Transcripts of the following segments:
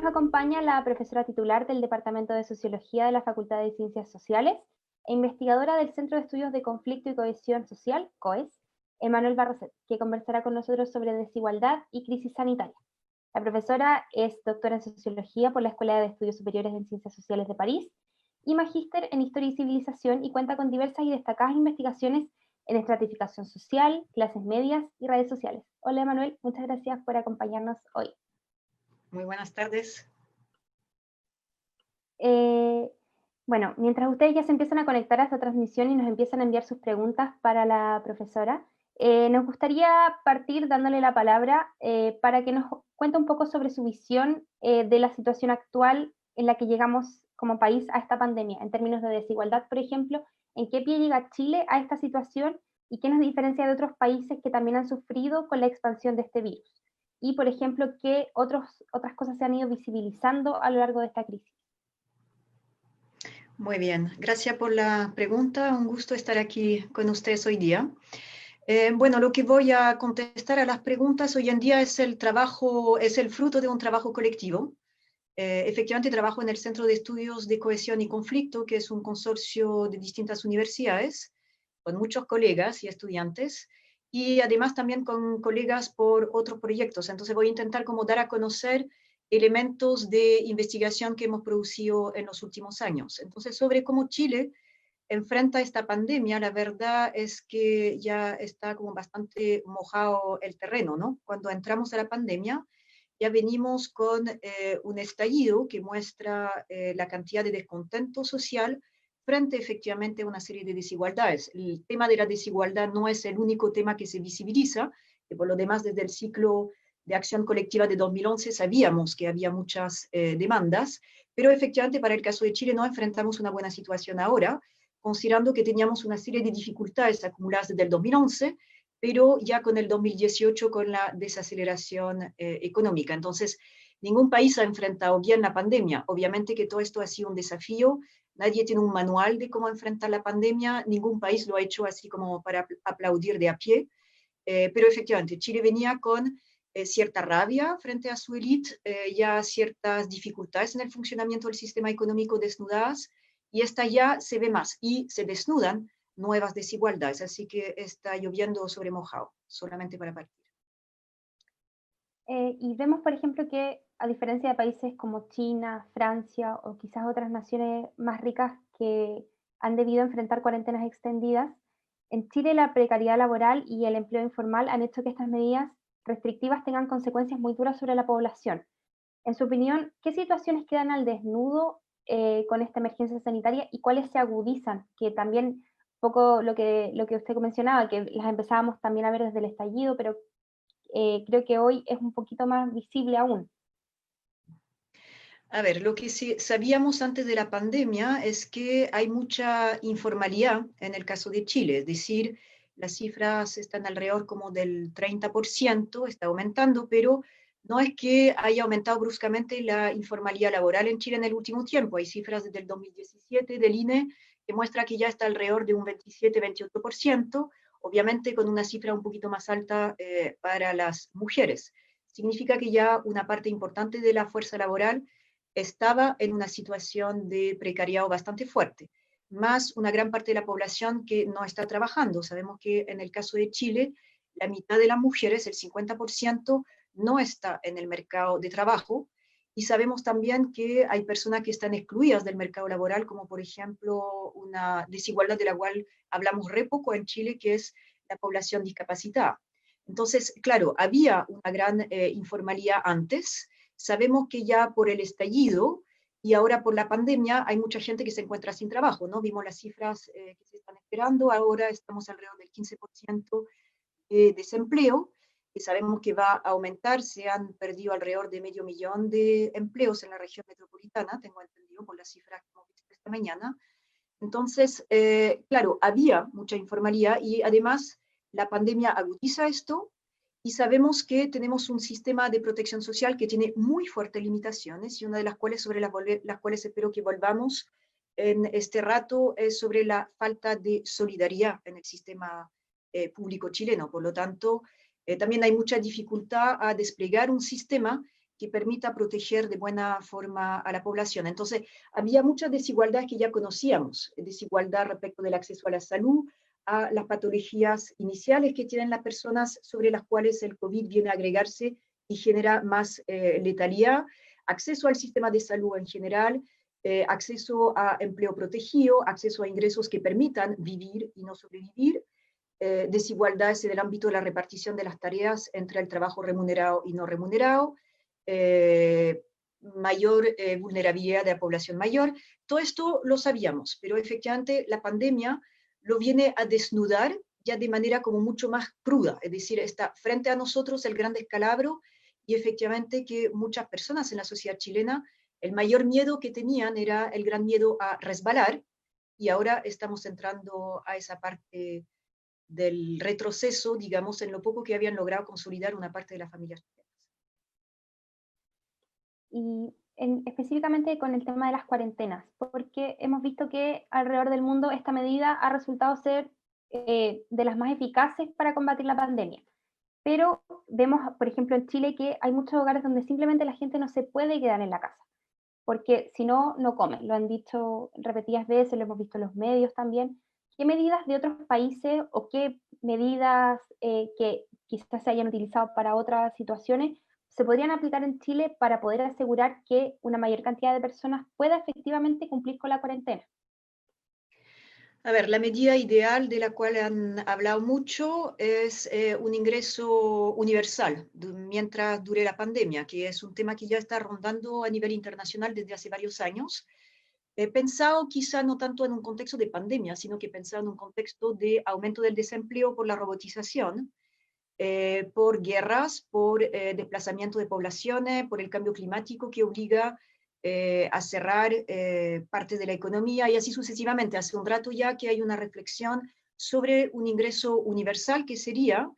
nos acompaña la profesora titular del Departamento de Sociología de la Facultad de Ciencias Sociales e investigadora del Centro de Estudios de Conflicto y Cohesión Social, COES, Emanuel Barroset, que conversará con nosotros sobre desigualdad y crisis sanitaria. La profesora es doctora en Sociología por la Escuela de Estudios Superiores en Ciencias Sociales de París y magíster en Historia y Civilización, y cuenta con diversas y destacadas investigaciones en estratificación social, clases medias y redes sociales. Hola Emanuel, muchas gracias por acompañarnos hoy. Muy buenas tardes. Bueno, mientras ustedes ya se empiezan a conectar a esta transmisión y nos empiezan a enviar sus preguntas para la profesora, nos gustaría partir dándole la palabra para que nos cuente un poco sobre su visión de la situación actual en la que llegamos como país a esta pandemia, en términos de desigualdad, por ejemplo, en qué pie llega Chile a esta situación y qué nos diferencia de otros países que también han sufrido con la expansión de este virus. Y, por ejemplo, qué otras cosas se han ido visibilizando a lo largo de esta crisis. Muy bien, gracias por la pregunta. Un gusto estar aquí con ustedes hoy día. Bueno, lo que voy a contestar a las preguntas hoy en día es el fruto de un trabajo colectivo. Efectivamente, trabajo en el Centro de Estudios de Cohesión y Conflicto, que es un consorcio de distintas universidades, con muchos colegas y estudiantes, y además también con colegas por otros proyectos. Entonces voy a intentar como dar a conocer elementos de investigación que hemos producido en los últimos años. Entonces, sobre cómo Chile enfrenta esta pandemia, la verdad es que ya está como bastante mojado el terreno, ¿no? Cuando entramos a la pandemia, ya venimos con un estallido que muestra la cantidad de descontento social frente efectivamente a una serie de desigualdades. El tema de la desigualdad no es el único tema que se visibiliza, que por lo demás desde el ciclo de acción colectiva de 2011 sabíamos que había muchas demandas, pero efectivamente para el caso de Chile no enfrentamos una buena situación ahora, considerando que teníamos una serie de dificultades acumuladas desde el 2011, pero ya con el 2018 con la desaceleración económica. Entonces, ningún país ha enfrentado bien la pandemia. Obviamente que todo esto ha sido un desafío. Nadie tiene un manual de cómo enfrentar la pandemia. Ningún país lo ha hecho así como para aplaudir de a pie. Pero efectivamente, Chile venía con cierta rabia frente a su élite, ya ciertas dificultades en el funcionamiento del sistema económico desnudadas, y esta ya se ve más y se desnudan nuevas desigualdades, así que está lloviendo sobre mojado, solamente para partir. Y vemos, por ejemplo, que a diferencia de países como China, Francia o quizás otras naciones más ricas que han debido enfrentar cuarentenas extendidas, en Chile la precariedad laboral y el empleo informal han hecho que estas medidas restrictivas tengan consecuencias muy duras sobre la población. En su opinión, ¿qué situaciones quedan al desnudo con esta emergencia sanitaria y cuáles se agudizan? Que también un poco lo que usted mencionaba, que las empezábamos también a ver desde el estallido, pero creo que hoy es un poquito más visible aún. A ver, lo que sí sabíamos antes de la pandemia es que hay mucha informalidad en el caso de Chile, es decir, las cifras están alrededor como del 30%, está aumentando, pero no es que haya aumentado bruscamente la informalidad laboral en Chile en el último tiempo. Hay cifras desde el 2017 del INE que muestra que ya está alrededor de un 27-28%, obviamente con una cifra un poquito más alta para las mujeres. Significa que ya una parte importante de la fuerza laboral estaba en una situación de precariado bastante fuerte, más una gran parte de la población que no está trabajando. Sabemos que en el caso de Chile, la mitad de las mujeres, el 50%, no está en el mercado de trabajo, y sabemos también que hay personas que están excluidas del mercado laboral, como por ejemplo una desigualdad de la cual hablamos re poco en Chile, que es la población discapacitada. Entonces, claro, había una gran informalidad antes. Sabemos que ya por el estallido y ahora por la pandemia hay mucha gente que se encuentra sin trabajo, ¿no? Vimos las cifras que se están esperando, ahora estamos alrededor del 15% de desempleo, y sabemos que va a aumentar. Se han perdido alrededor de 500.000 de empleos en la región metropolitana, tengo entendido por las cifras que hemos visto esta mañana. Entonces, claro, había mucha informalidad y además la pandemia agudiza esto, y sabemos que tenemos un sistema de protección social que tiene muy fuertes limitaciones, y una de las cuales sobre las cuales espero que volvamos en este rato es sobre la falta de solidaridad en el sistema público chileno. Por lo tanto, también hay mucha dificultad a desplegar un sistema que permita proteger de buena forma a la población. Entonces, había muchas desigualdades que ya conocíamos, desigualdad respecto del acceso a la salud, a las patologías iniciales que tienen las personas sobre las cuales el COVID viene a agregarse y genera más letalidad, acceso al sistema de salud en general, acceso a empleo protegido, acceso a ingresos que permitan vivir y no sobrevivir, desigualdades en el ámbito de la repartición de las tareas entre el trabajo remunerado y no remunerado, mayor vulnerabilidad de la población mayor. Todo esto lo sabíamos, pero efectivamente la pandemia lo viene a desnudar ya de manera como mucho más cruda, es decir, está frente a nosotros el gran descalabro y efectivamente que muchas personas en la sociedad chilena, el mayor miedo que tenían era el gran miedo a resbalar y ahora estamos entrando a esa parte del retroceso, digamos, en lo poco que habían logrado consolidar una parte de las familias chilenas. Y específicamente con el tema de las cuarentenas, porque hemos visto que alrededor del mundo esta medida ha resultado ser de las más eficaces para combatir la pandemia. Pero vemos, por ejemplo, en Chile que hay muchos hogares donde simplemente la gente no se puede quedar en la casa, porque si no, no comen. Lo han dicho repetidas veces, lo hemos visto en los medios también. ¿Qué medidas de otros países o qué medidas que quizás se hayan utilizado para otras situaciones se podrían aplicar en Chile para poder asegurar que una mayor cantidad de personas pueda efectivamente cumplir con la cuarentena? A ver, la medida ideal de la cual han hablado mucho es un ingreso universal mientras dure la pandemia, que es un tema que ya está rondando a nivel internacional desde hace varios años. He pensado quizá no tanto en un contexto de pandemia, sino que he pensado en un contexto de aumento del desempleo por la robotización, por guerras, por desplazamiento de poblaciones, por el cambio climático que obliga a cerrar partes de la economía y así sucesivamente. Hace un rato ya que hay una reflexión sobre un ingreso universal que sería,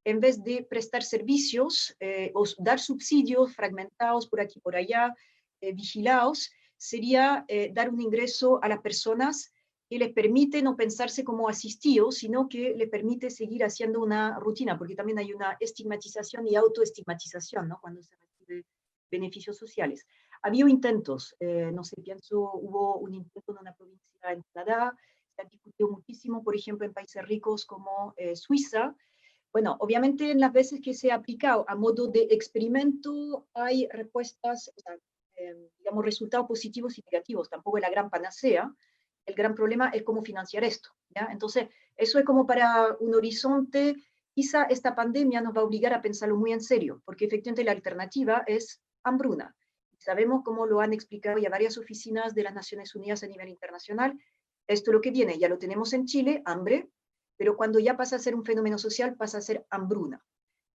en vez de prestar servicios o dar subsidios fragmentados por aquí y por allá, vigilados, sería dar un ingreso a las personas que les permite no pensarse como asistidos, sino que les permite seguir haciendo una rutina, porque también hay una estigmatización y autoestigmatización, ¿no? Cuando se recibe beneficios sociales. Había intentos, no sé, pienso, hubo un intento en una provincia en Canadá, se ha discutido muchísimo, por ejemplo, en países ricos como Suiza. Bueno, obviamente en las veces que se ha aplicado a modo de experimento hay respuestas, o sea, digamos, resultados positivos y negativos, tampoco es la gran panacea. El gran problema es cómo financiar esto, ¿ya? Entonces, eso es como para un horizonte, quizá esta pandemia nos va a obligar a pensarlo muy en serio, porque efectivamente la alternativa es hambruna. Sabemos cómo lo han explicado ya varias oficinas de las Naciones Unidas a nivel internacional. Esto es lo que viene, ya lo tenemos en Chile, hambre, pero cuando ya pasa a ser un fenómeno social, pasa a ser hambruna.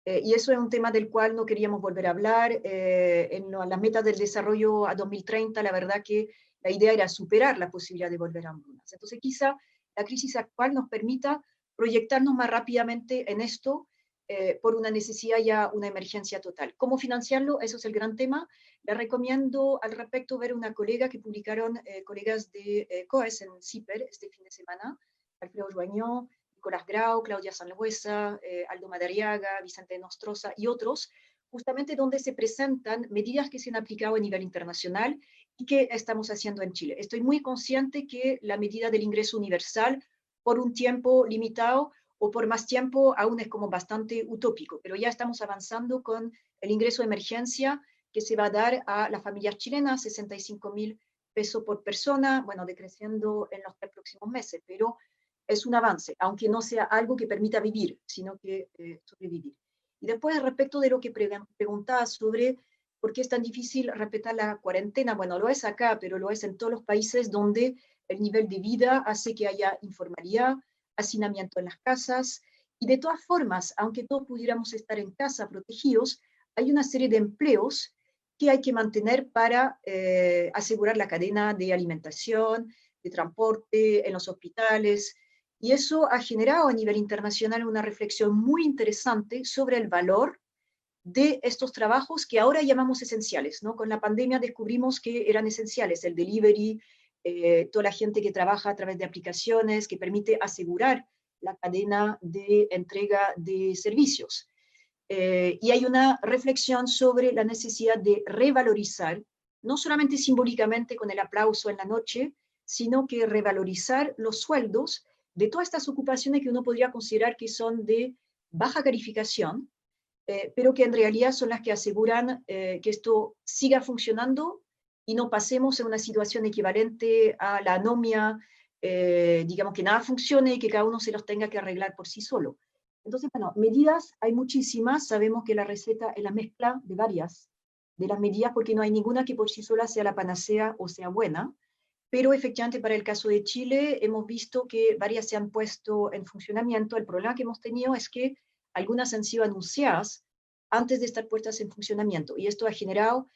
Y eso es un tema del cual no queríamos volver a hablar. En las metas del desarrollo a 2030, la verdad que la idea era superar la posibilidad de volver a hambrunas. Entonces, quizá la crisis actual nos permita proyectarnos más rápidamente en esto por una necesidad ya, una emergencia total. ¿Cómo financiarlo? Eso es el gran tema. Les recomiendo al respecto ver una colega que publicaron colegas de COES en CIPER este fin de semana, Alfredo Joañó, Nicolás Grau, Claudia Sanluesa, Aldo Madariaga, Vicente Nostroza y otros, justamente donde se presentan medidas que se han aplicado a nivel internacional y que estamos haciendo en Chile. Estoy muy consciente que la medida del ingreso universal por un tiempo limitado o por más tiempo aún es como bastante utópico, pero ya estamos avanzando con el ingreso de emergencia que se va a dar a las familias chilenas, 65.000 pesos por persona, bueno, decreciendo en los 3 próximos meses, pero es un avance, aunque no sea algo que permita vivir, sino que sobrevivir. Y después, respecto de lo que preguntaba sobre por qué es tan difícil respetar la cuarentena, bueno, lo es acá, pero lo es en todos los países donde el nivel de vida hace que haya informalidad, hacinamiento en las casas, y de todas formas, aunque todos pudiéramos estar en casa protegidos, hay una serie de empleos que hay que mantener para asegurar la cadena de alimentación, de transporte, en los hospitales, y eso ha generado a nivel internacional una reflexión muy interesante sobre el valor de estos trabajos que ahora llamamos esenciales, ¿no? Con la pandemia descubrimos que eran esenciales, el delivery, toda la gente que trabaja a través de aplicaciones, que permite asegurar la cadena de entrega de servicios. Y hay una reflexión sobre la necesidad de revalorizar, no solamente simbólicamente con el aplauso en la noche, sino que revalorizar los sueldos de todas estas ocupaciones que uno podría considerar que son de baja calificación, pero que en realidad son las que aseguran que esto siga funcionando y no pasemos en una situación equivalente a la anomia, digamos que nada funcione y que cada uno se los tenga que arreglar por sí solo. Entonces, bueno, medidas hay muchísimas, sabemos que la receta es la mezcla de varias de las medidas porque no hay ninguna que por sí sola sea la panacea o sea buena, pero efectivamente para el caso de Chile hemos visto que varias se han puesto en funcionamiento. El problema que hemos tenido es que algunas han sido anunciadas antes de estar puestas en funcionamiento y esto ha generado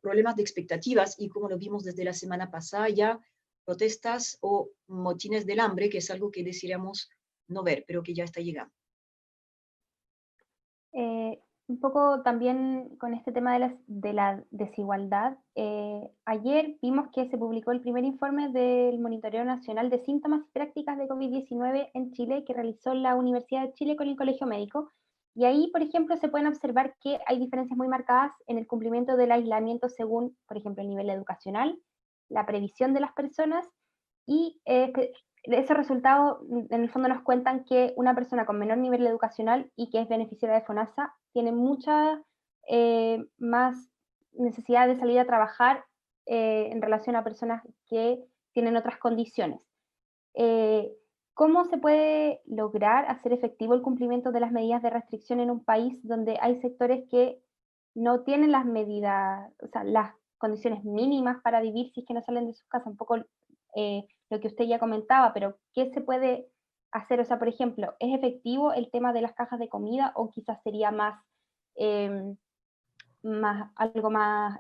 problemas de expectativas y como lo vimos desde la semana pasada ya protestas o motines del hambre, que es algo que desearíamos no ver, pero que ya está llegando. Un poco también con este tema de la desigualdad, ayer vimos que se publicó el primer informe del Monitoreo Nacional de Síntomas y Prácticas de COVID-19 en Chile, que realizó la Universidad de Chile con el Colegio Médico. Y ahí, por ejemplo, se pueden observar que hay diferencias muy marcadas en el cumplimiento del aislamiento según, por ejemplo, el nivel educacional, la previsión de las personas y esos resultados en el fondo nos cuentan que una persona con menor nivel educacional y que es beneficiaria de FONASA tiene mucha más necesidad de salir a trabajar en relación a personas que tienen otras condiciones. Eh, ¿Cómo se puede lograr hacer efectivo el cumplimiento de las medidas de restricción en un país donde hay sectores que no tienen las medidas, o sea, las condiciones mínimas para vivir si es que no salen de sus casas? Un poco lo que usted ya comentaba, pero ¿qué se puede hacer? O sea, por ejemplo, ¿es efectivo el tema de las cajas de comida o quizás sería eh, algo más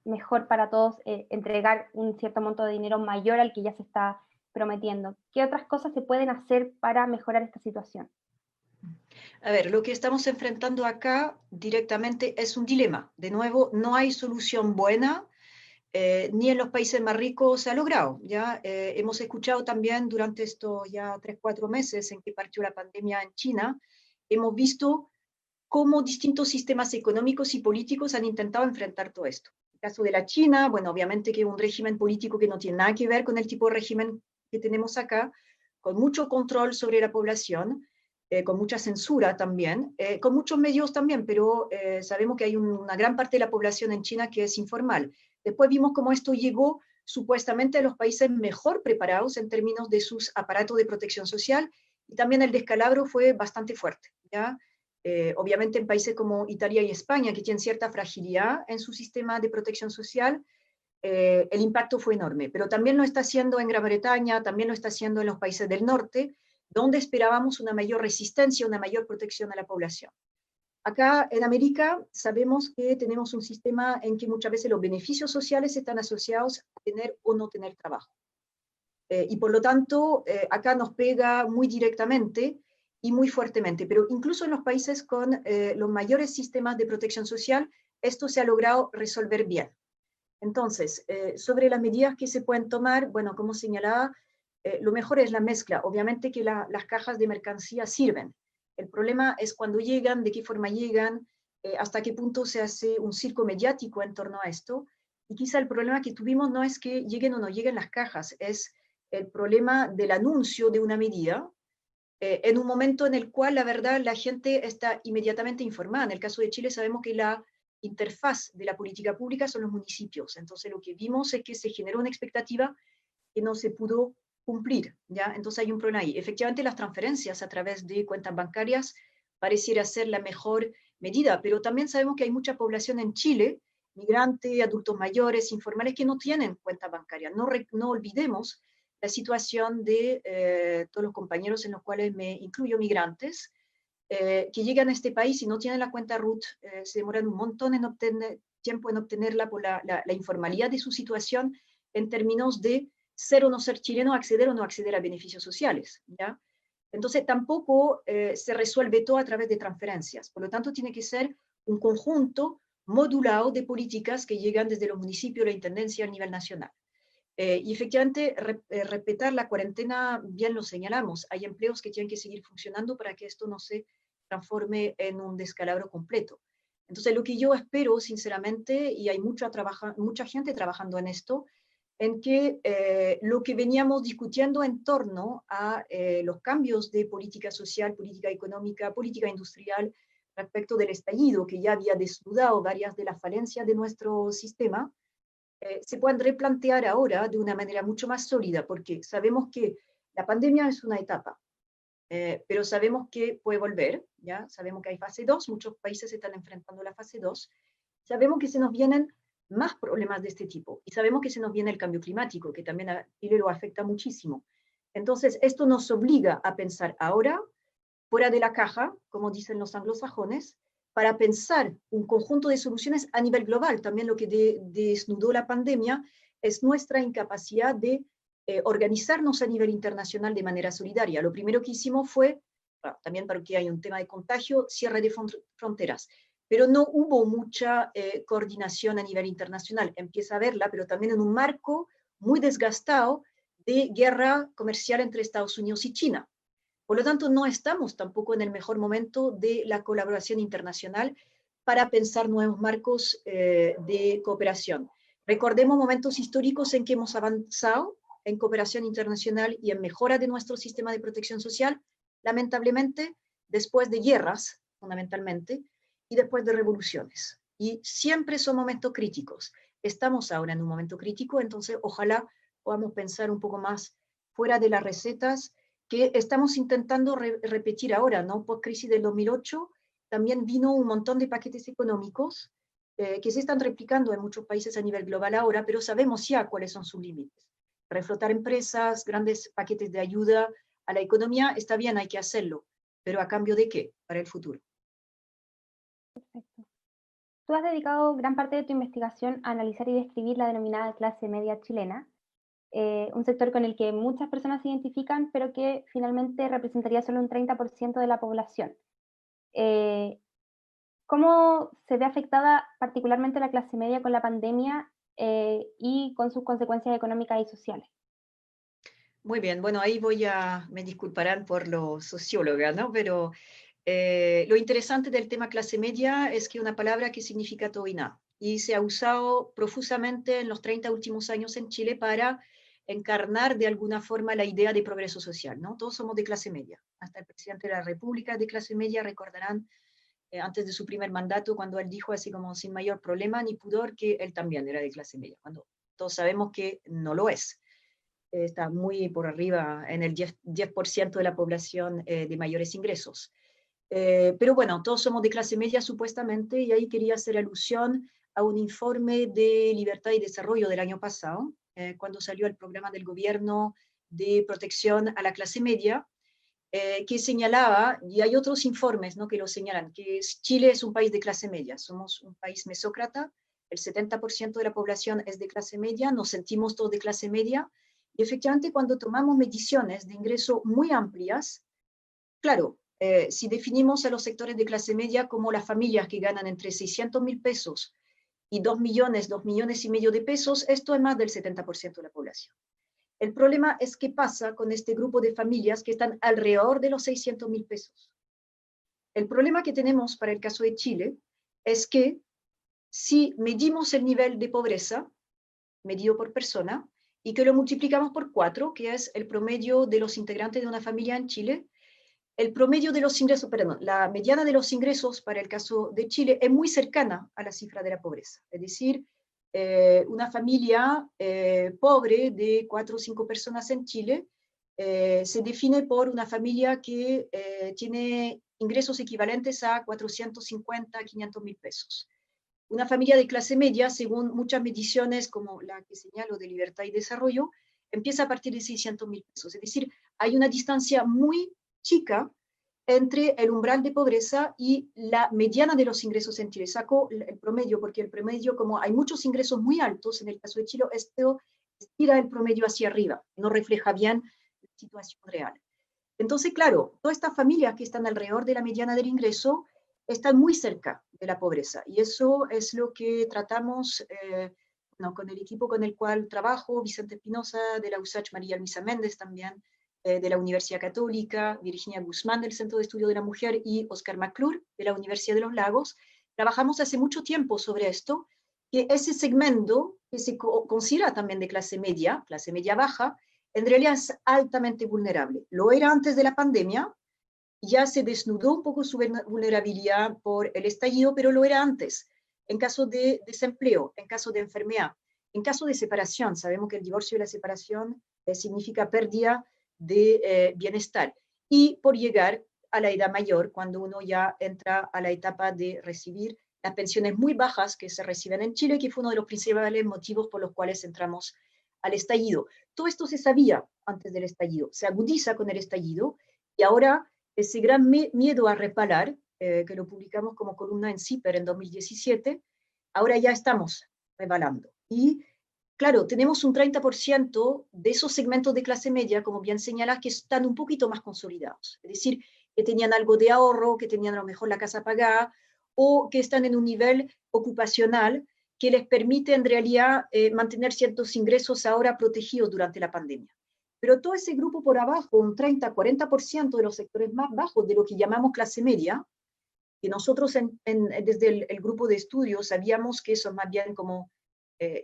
mejor para todos entregar un cierto monto de dinero mayor al que ya se está prometiendo? ¿Qué otras cosas se pueden hacer para mejorar esta situación? A ver, lo que estamos enfrentando acá directamente es un dilema. De nuevo, no hay solución buena, ni en los países más ricos se ha logrado. ¿Ya? Hemos escuchado también durante estos ya 3, 4 meses en que partió la pandemia en China, hemos visto cómo distintos sistemas económicos y políticos han intentado enfrentar todo esto. En el caso de la China, bueno, obviamente que es un régimen político que no tiene nada que ver con el tipo de régimen que tenemos acá, con mucho control sobre la población, con mucha censura también, con muchos medios también, pero sabemos que hay una gran parte de la población en China que es informal. Después vimos cómo esto llegó supuestamente a los países mejor preparados en términos de sus aparatos de protección social, y también el descalabro fue bastante fuerte, ¿ya? Obviamente en países como Italia y España, que tienen cierta fragilidad en su sistema de protección social, el impacto fue enorme, pero también lo está haciendo en Gran Bretaña, también lo está haciendo en los países del norte, donde esperábamos una mayor resistencia, una mayor protección a la población. Acá en América sabemos que tenemos un sistema en que muchas veces los beneficios sociales están asociados a tener o no tener trabajo. Y por lo tanto, acá nos pega muy directamente y muy fuertemente, pero incluso en los países con los mayores sistemas de protección social, esto se ha logrado resolver bien. Entonces, sobre las medidas que se pueden tomar, bueno, como señalaba, lo mejor es la mezcla. Obviamente que las cajas de mercancía sirven. El problema es cuando llegan, de qué forma llegan, hasta qué punto se hace un circo mediático en torno a esto. Y quizá el problema que tuvimos no es que lleguen o no lleguen las cajas, es el problema del anuncio de una medida en un momento en el cual la verdad la gente está inmediatamente informada. En el caso de Chile sabemos que la interfaz de la política pública son los municipios. Entonces lo que vimos es que se generó una expectativa que no se pudo cumplir, ¿ya? Entonces hay un problema ahí. Efectivamente las transferencias a través de cuentas bancarias pareciera ser la mejor medida, pero también sabemos que hay mucha población en Chile, migrantes, adultos mayores, informales, que no tienen cuenta bancaria. No olvidemos la situación de todos los compañeros en los cuales me incluyo migrantes, que llegan a este país y no tienen la cuenta RUT, se demoran un montón en obtener, tiempo en obtenerla por la informalidad de su situación en términos de ser o no ser chileno, acceder o no acceder a beneficios sociales, ¿ya? Entonces tampoco se resuelve todo a través de transferencias, por lo tanto tiene que ser un conjunto modulado de políticas que llegan desde los municipios, la intendencia a nivel nacional. Y efectivamente, respetar la cuarentena, bien lo señalamos, hay empleos que tienen que seguir funcionando para que esto no se transforme en un descalabro completo. Entonces, lo que yo espero, sinceramente, y hay mucha gente trabajando en esto, en que lo que veníamos discutiendo en torno a los cambios de política social, política económica, política industrial, respecto del estallido, que ya había desnudado varias de las falencias de nuestro sistema, se pueden replantear ahora de una manera mucho más sólida, porque sabemos que la pandemia es una etapa, pero sabemos que puede volver, ¿ya? Sabemos que hay fase 2, muchos países están enfrentando la fase 2, sabemos que se nos vienen más problemas de este tipo, y sabemos que se nos viene el cambio climático, que también a Chile lo afecta muchísimo. Entonces, esto nos obliga a pensar ahora fuera de la caja, como dicen los anglosajones, para pensar un conjunto de soluciones a nivel global. También lo que desnudó la pandemia es nuestra incapacidad de organizarnos a nivel internacional de manera solidaria. Lo primero que hicimos fue, bueno, también porque hay un tema de contagio, cierre de fronteras, pero no hubo mucha coordinación a nivel internacional. Empieza a haberla, pero también en un marco muy desgastado de guerra comercial entre Estados Unidos y China. Por lo tanto, no estamos tampoco en el mejor momento de la colaboración internacional para pensar nuevos marcos de cooperación. Recordemos momentos históricos en que hemos avanzado en cooperación internacional y en mejora de nuestro sistema de protección social, lamentablemente, después de guerras, fundamentalmente, y después de revoluciones. Y siempre son momentos críticos. Estamos ahora en un momento crítico, entonces ojalá podamos pensar un poco más fuera de las recetas que estamos intentando repetir ahora, ¿no? Post crisis del 2008, también vino un montón de paquetes económicos que se están replicando en muchos países a nivel global ahora, pero sabemos ya cuáles son sus límites. Reflotar empresas, grandes paquetes de ayuda a la economía, está bien, hay que hacerlo, pero ¿a cambio de qué? Para el futuro. Perfecto. Tú has dedicado gran parte de tu investigación a analizar y describir la denominada clase media chilena, un sector con el que muchas personas se identifican, pero que finalmente representaría solo un 30% de la población. Eh, ¿Cómo se ve afectada particularmente la clase media con la pandemia y con sus consecuencias económicas y sociales? Muy bien, bueno, ahí me disculparán por lo socióloga, ¿no? Pero lo interesante del tema clase media es que una palabra que significa todo y nada, y se ha usado profusamente en los 30 últimos años en Chile para encarnar de alguna forma la idea de progreso social, ¿no? Todos somos de clase media, hasta el presidente de la República de clase media, recordarán antes de su primer mandato, cuando él dijo así como sin mayor problema ni pudor que él también era de clase media, cuando todos sabemos que no lo es. Está muy por arriba en el 10% de la población de mayores ingresos. Pero bueno, todos somos de clase media supuestamente, y ahí quería hacer alusión a un informe de Libertad y Desarrollo del año pasado, cuando salió el programa del gobierno de protección a la clase media, que señalaba, y hay otros informes, ¿no?, que lo señalan, que Chile es un país de clase media, somos un país mesócrata, el 70% de la población es de clase media, nos sentimos todos de clase media, y efectivamente cuando tomamos mediciones de ingreso muy amplias, claro, si definimos a los sectores de clase media como las familias que ganan entre 600.000 pesos y 2 millones, 2 millones y medio de pesos, esto es más del 70% de la población. El problema es qué pasa con este grupo de familias que están alrededor de los 600.000 pesos. El problema que tenemos para el caso de Chile es que si medimos el nivel de pobreza, medido por persona, y que lo multiplicamos por 4, que es el promedio de los integrantes de una familia en Chile, el promedio de los ingresos, perdón, la mediana de los ingresos para el caso de Chile es muy cercana a la cifra de la pobreza. Es decir, una familia pobre de 4 o 5 personas en Chile se define por una familia que tiene ingresos equivalentes a 450 a 500.000 pesos. Una familia de clase media, según muchas mediciones como la que señalo de Libertad y Desarrollo, empieza a partir de 600.000 pesos. Es decir, hay una distancia muy chica entre el umbral de pobreza y la mediana de los ingresos en Chile. Saco el promedio, porque el promedio, como hay muchos ingresos muy altos en el caso de Chile, esto estira el promedio hacia arriba, no refleja bien la situación real. Entonces, claro, todas estas familias que están alrededor de la mediana del ingreso están muy cerca de la pobreza, y eso es lo que tratamos con el equipo con el cual trabajo, Vicente Espinosa, de la USACH, María Luisa Méndez también, de la Universidad Católica, Virginia Guzmán del Centro de Estudio de la Mujer y Oscar McClure de la Universidad de los Lagos, trabajamos hace mucho tiempo sobre esto, que ese segmento que se considera también de clase media baja, en realidad es altamente vulnerable. Lo era antes de la pandemia, ya se desnudó un poco su vulnerabilidad por el estallido, pero lo era antes, en caso de desempleo, en caso de enfermedad, en caso de separación. Sabemos que el divorcio y la separación significa pérdida de bienestar. Y por llegar a la edad mayor, cuando uno ya entra a la etapa de recibir las pensiones muy bajas que se reciben en Chile, que fue uno de los principales motivos por los cuales entramos al estallido. Todo esto se sabía antes del estallido, se agudiza con el estallido, y ahora ese gran miedo a reparar, que lo publicamos como columna en CIPER en 2017, ahora ya estamos rebalando. Y claro, tenemos un 30% de esos segmentos de clase media, como bien señalas, que están un poquito más consolidados. Es decir, que tenían algo de ahorro, que tenían a lo mejor la casa pagada, o que están en un nivel ocupacional que les permite en realidad mantener ciertos ingresos ahora protegidos durante la pandemia. Pero todo ese grupo por abajo, un 30-40% de los sectores más bajos de lo que llamamos clase media, que nosotros desde el grupo de estudios sabíamos que son más bien como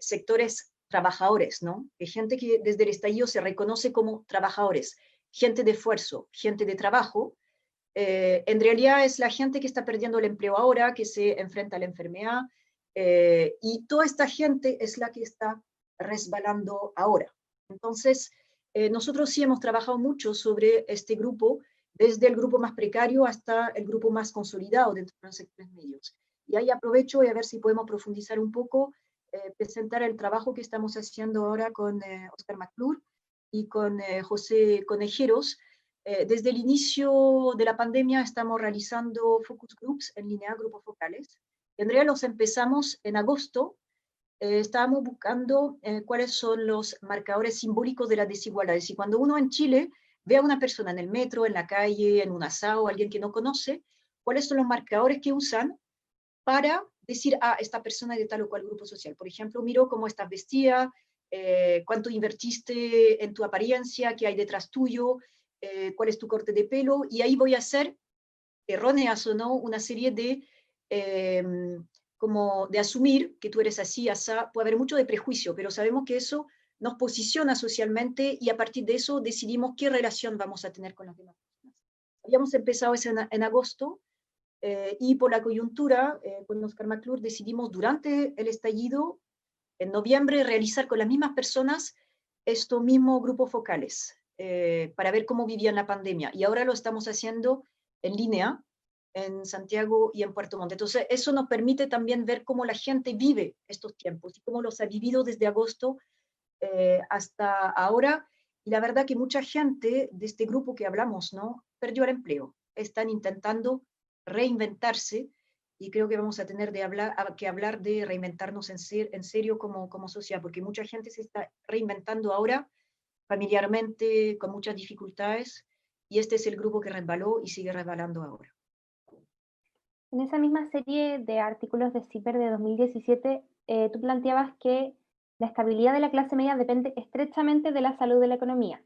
sectores trabajadores, ¿no? Que gente que desde el estallido se reconoce como trabajadores, gente de esfuerzo, gente de trabajo, en realidad es la gente que está perdiendo el empleo ahora, que se enfrenta a la enfermedad, y toda esta gente es la que está resbalando ahora. Entonces, nosotros sí hemos trabajado mucho sobre este grupo, desde el grupo más precario hasta el grupo más consolidado dentro de los sectores medios. Y ahí aprovecho y a ver si podemos profundizar un poco, presentar el trabajo que estamos haciendo ahora con Oscar McClure y con José Conejeros. Desde el inicio de la pandemia estamos realizando focus groups en línea, grupos focales. En realidad los empezamos en agosto. Estábamos buscando cuáles son los marcadores simbólicos de las desigualdades. Y cuando uno en Chile ve a una persona en el metro, en la calle, en un asado, alguien que no conoce, cuáles son los marcadores que usan para decir, ah, esta persona es de tal o cual grupo social. Por ejemplo, miro cómo estás vestida, cuánto invertiste en tu apariencia, qué hay detrás tuyo, cuál es tu corte de pelo, y ahí voy a hacer, erróneas o no, una serie de, eh, como de asumir que tú eres así, asá. Puede haber mucho de prejuicio, pero sabemos que eso nos posiciona socialmente y a partir de eso decidimos qué relación vamos a tener con las demás personas. Habíamos empezado eso en agosto, y por la coyuntura, con Oscar McClure decidimos durante el estallido, en noviembre, realizar con las mismas personas estos mismos grupos focales, para ver cómo vivían la pandemia. Y ahora lo estamos haciendo en línea, en Santiago y en Puerto Montt. Entonces, eso nos permite también ver cómo la gente vive estos tiempos y cómo los ha vivido desde agosto hasta ahora. Y la verdad que mucha gente de este grupo que hablamos, ¿no?, perdió el empleo. Están intentando reinventarse, y creo que vamos a tener que hablar de reinventarnos en serio como sociedad, porque mucha gente se está reinventando ahora familiarmente, con muchas dificultades, y este es el grupo que resbaló y sigue resbalando ahora. En esa misma serie de artículos de CIPER de 2017, tú planteabas que la estabilidad de la clase media depende estrechamente de la salud de la economía.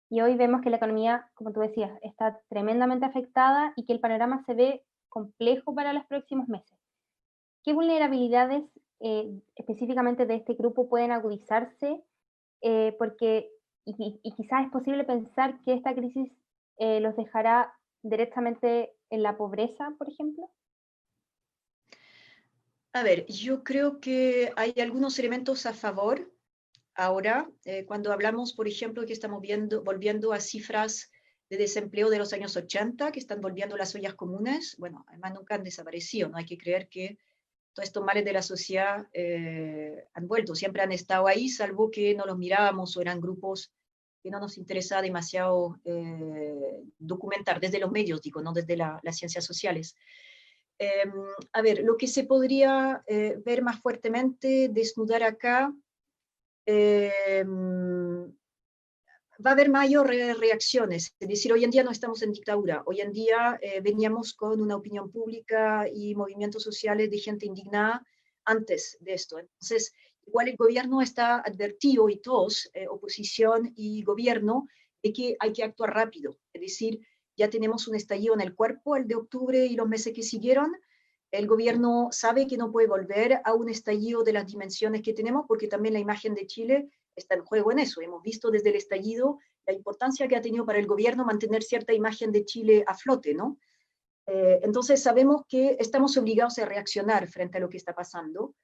Y hoy vemos que la economía, como tú decías, está tremendamente afectada y que el panorama se ve complejo para los próximos meses. ¿Qué vulnerabilidades específicamente de este grupo pueden agudizarse? Porque y quizás es posible pensar que esta crisis los dejará directamente en la pobreza, por ejemplo. A ver, yo creo que hay algunos elementos a favor ahora, cuando hablamos, por ejemplo, que estamos volviendo a cifras de desempleo de los años 80, que están volviendo las ollas comunes. Bueno, además nunca han desaparecido, no hay que creer que todos estos males de la sociedad han vuelto, siempre han estado ahí, salvo que no los mirábamos o eran grupos que no nos interesaba demasiado documentar, desde los medios, digo, no desde las ciencias sociales. Eh, a ver, lo que se podría ver más fuertemente, desnudar acá, eh, va a haber mayores reacciones. Es decir, hoy en día no estamos en dictadura. Hoy en día veníamos con una opinión pública y movimientos sociales de gente indignada antes de esto. Entonces, igual el gobierno está advertido, y todos, oposición y gobierno, de que hay que actuar rápido. Es decir, ya tenemos un estallido en el cuerpo, el de octubre y los meses que siguieron. El gobierno sabe que no puede volver a un estallido de las dimensiones que tenemos, porque también la imagen de Chile está en juego en eso. Hemos visto desde el estallido la importancia que ha tenido para el gobierno mantener cierta imagen de Chile a flote, ¿no? Entonces sabemos que estamos obligados a reaccionar frente a lo que está pasando,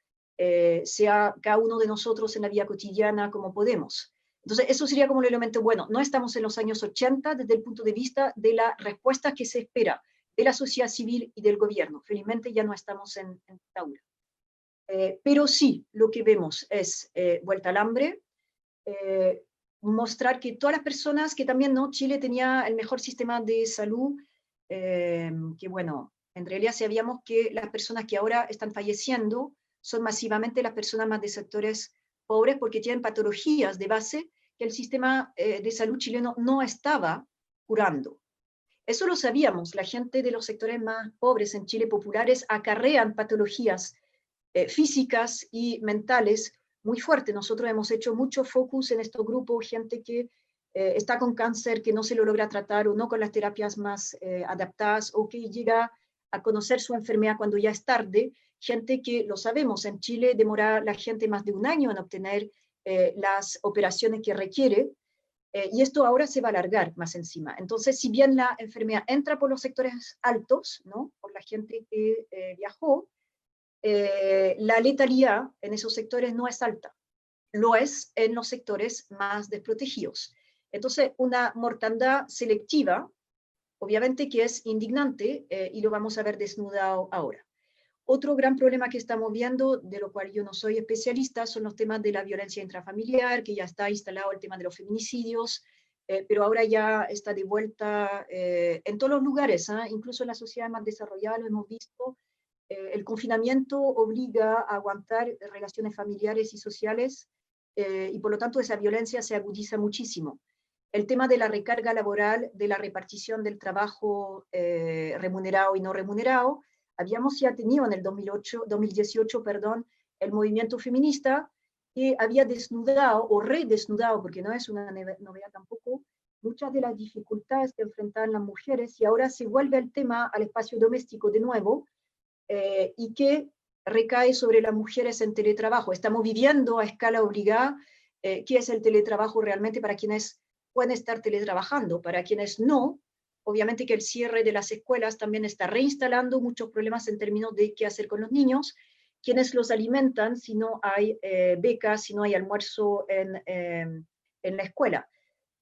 sea cada uno de nosotros en la vida cotidiana como podemos. Entonces eso sería como el elemento bueno. No estamos en los años 80 desde el punto de vista de la respuesta que se espera de la sociedad civil y del gobierno. Felizmente ya no estamos en dictadura. Pero sí, lo que vemos es vuelta al hambre, mostrar que todas las personas que también, ¿no? Chile tenía el mejor sistema de salud, que bueno, en realidad sabíamos que las personas que ahora están falleciendo son masivamente las personas más de sectores pobres porque tienen patologías de base que el sistema de salud chileno no estaba curando. Eso lo sabíamos, la gente de los sectores más pobres en Chile populares acarrean patologías físicas y mentales muy fuertes. Nosotros hemos hecho mucho focus en estos grupos, gente que está con cáncer, que no se lo logra tratar o no con las terapias más adaptadas o que llega a conocer su enfermedad cuando ya es tarde, gente que, lo sabemos, en Chile demora la gente más de un año en obtener las operaciones que requiere, y esto ahora se va a alargar más encima. Entonces, si bien la enfermedad entra por los sectores altos, ¿no? Por la gente que viajó, la letalidad en esos sectores no es alta, lo es en los sectores más desprotegidos. Entonces, una mortandad selectiva, obviamente que es indignante, y lo vamos a ver desnudado ahora. Otro gran problema que estamos viendo, de lo cual yo no soy especialista, son los temas de la violencia intrafamiliar, que ya está instalado el tema de los feminicidios, pero ahora ya está de vuelta en todos los lugares, incluso en las sociedades más desarrolladas lo hemos visto. El confinamiento obliga a aguantar relaciones familiares y sociales, y por lo tanto esa violencia se agudiza muchísimo. El tema de la recarga laboral, de la repartición del trabajo remunerado y no remunerado, habíamos ya tenido en el 2018, el movimiento feminista que había desnudado o redesnudado, porque no es una novedad tampoco, muchas de las dificultades que enfrentaban las mujeres, y ahora se vuelve el tema al espacio doméstico de nuevo, y que recae sobre las mujeres en teletrabajo. Estamos viviendo a escala obligada qué es el teletrabajo realmente para quienes pueden estar teletrabajando, para quienes no. Obviamente que el cierre de las escuelas también está reinstalando muchos problemas en términos de qué hacer con los niños, quiénes los alimentan si no hay becas, si no hay almuerzo en la escuela.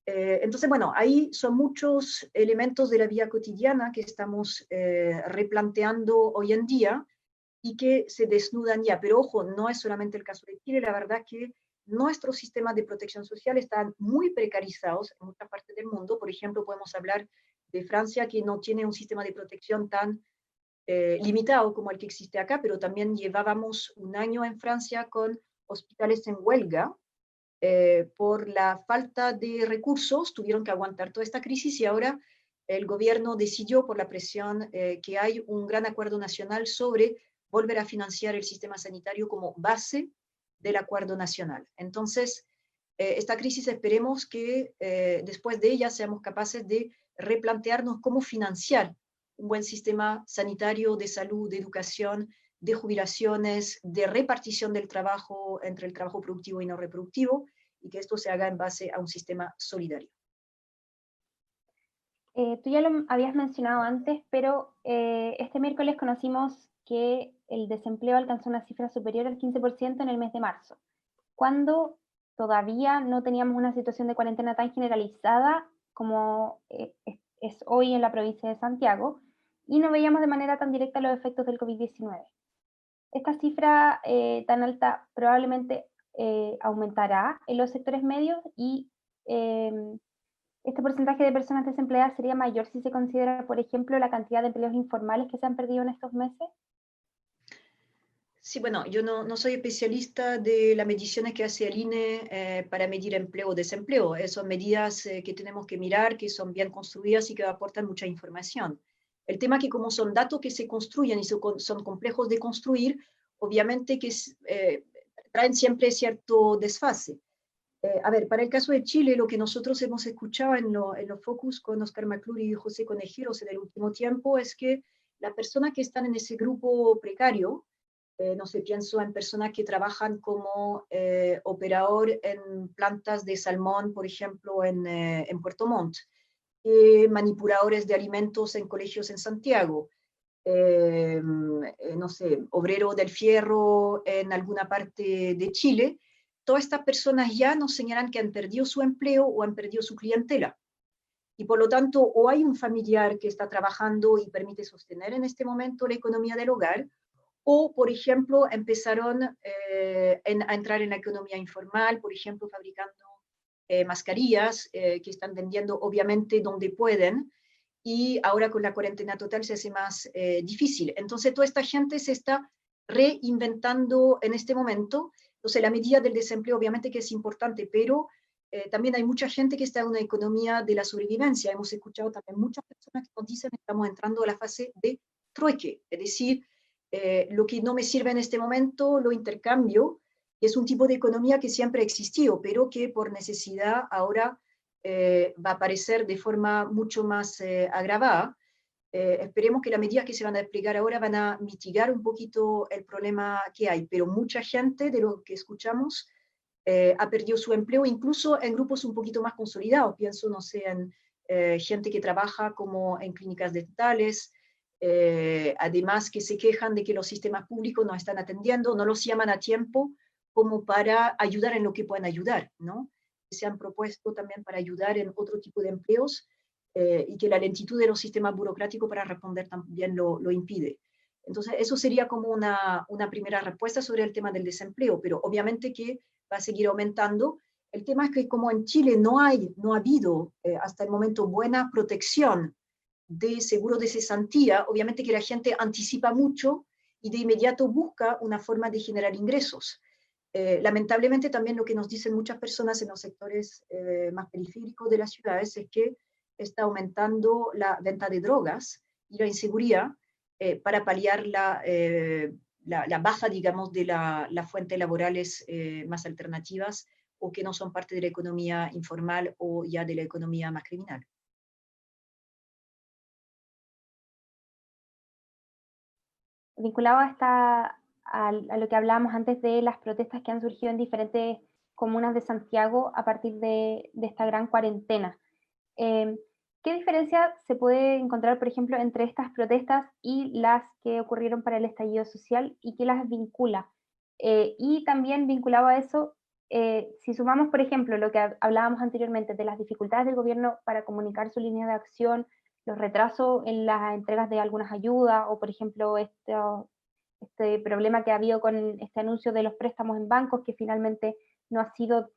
Entonces, bueno, ahí son muchos elementos de la vida cotidiana que estamos replanteando hoy en día y que se desnudan ya. Pero ojo, no es solamente el caso de Chile, la verdad que nuestros sistemas de protección social están muy precarizados en muchas partes del mundo. Por ejemplo, podemos hablar de Francia, que no tiene un sistema de protección tan limitado como el que existe acá, pero también llevábamos un año en Francia con hospitales en huelga, por la falta de recursos, tuvieron que aguantar toda esta crisis y ahora el gobierno decidió, por la presión que hay, un gran acuerdo nacional sobre volver a financiar el sistema sanitario como base del acuerdo nacional. Entonces, esta crisis esperemos que después de ella seamos capaces de replantearnos cómo financiar un buen sistema sanitario, de salud, de educación, de jubilaciones, de repartición del trabajo entre el trabajo productivo y no reproductivo, y que esto se haga en base a un sistema solidario. Tú ya lo habías mencionado antes, pero este miércoles conocimos que el desempleo alcanzó una cifra superior al 15% en el mes de marzo, cuando todavía no teníamos una situación de cuarentena tan generalizada como es hoy en la provincia de Santiago, y no veíamos de manera tan directa los efectos del COVID-19. Esta cifra tan alta probablemente aumentará en los sectores medios y este porcentaje de personas desempleadas sería mayor si se considera, por ejemplo, la cantidad de empleos informales que se han perdido en estos meses. Sí, bueno, yo no soy especialista de las mediciones que hace el INE para medir empleo o desempleo. Son medidas que tenemos que mirar, que son bien construidas y que aportan mucha información. El tema es que como son datos que se construyen y son complejos de construir, obviamente que traen siempre cierto desfase. A ver, para el caso de Chile, lo que nosotros hemos escuchado en los focus con Oscar McClure y José Conejeros en el último tiempo es que las personas que están en ese grupo precario, no sé, pienso en personas que trabajan como operador en plantas de salmón, por ejemplo, en Puerto Montt, manipuladores de alimentos en colegios en Santiago, no sé, obrero del fierro en alguna parte de Chile, todas estas personas ya nos señalan que han perdido su empleo o han perdido su clientela. Y por lo tanto, o hay un familiar que está trabajando y permite sostener en este momento la economía del hogar, o, por ejemplo, empezaron a entrar en la economía informal, por ejemplo, fabricando mascarillas que están vendiendo obviamente donde pueden, y ahora con la cuarentena total se hace más difícil. Entonces, toda esta gente se está reinventando en este momento. Entonces, la medida del desempleo obviamente que es importante, pero también hay mucha gente que está en una economía de la sobrevivencia. Hemos escuchado también muchas personas que nos dicen que estamos entrando a la fase de trueque, es decir, lo que no me sirve en este momento lo intercambio. Es un tipo de economía que siempre ha existido, pero que por necesidad ahora va a aparecer de forma mucho más agravada. Esperemos que las medidas que se van a desplegar ahora van a mitigar un poquito el problema que hay, pero mucha gente de lo que escuchamos ha perdido su empleo, incluso en grupos un poquito más consolidados. Pienso, no sé, en gente que trabaja como en clínicas dentales, además que se quejan de que los sistemas públicos no están atendiendo, no los llaman a tiempo como para ayudar en lo que puedan ayudar, ¿no? Se han propuesto también para ayudar en otro tipo de empleos y que la lentitud de los sistemas burocráticos para responder también lo impide. Entonces, eso sería como una primera respuesta sobre el tema del desempleo, pero obviamente que va a seguir aumentando. El tema es que como en Chile no ha habido hasta el momento buena protección de seguro de cesantía, obviamente que la gente anticipa mucho y de inmediato busca una forma de generar ingresos. Lamentablemente también lo que nos dicen muchas personas en los sectores más periféricos de las ciudades es que está aumentando la venta de drogas y la inseguridad para paliar la baja, digamos, de las fuentes laborales más alternativas o que no son parte de la economía informal o ya de la economía más criminal. Vinculado a lo que hablábamos antes de las protestas que han surgido en diferentes comunas de Santiago a partir de esta gran cuarentena. Eh, ¿Qué diferencia se puede encontrar, por ejemplo, entre estas protestas y las que ocurrieron para el estallido social y qué las vincula? Y también vinculado a eso, si sumamos, por ejemplo, lo que hablábamos anteriormente de las dificultades del gobierno para comunicar su línea de acción, los retrasos en las entregas de algunas ayudas o, por ejemplo, este problema que ha habido con este anuncio de los préstamos en bancos que finalmente no ha sido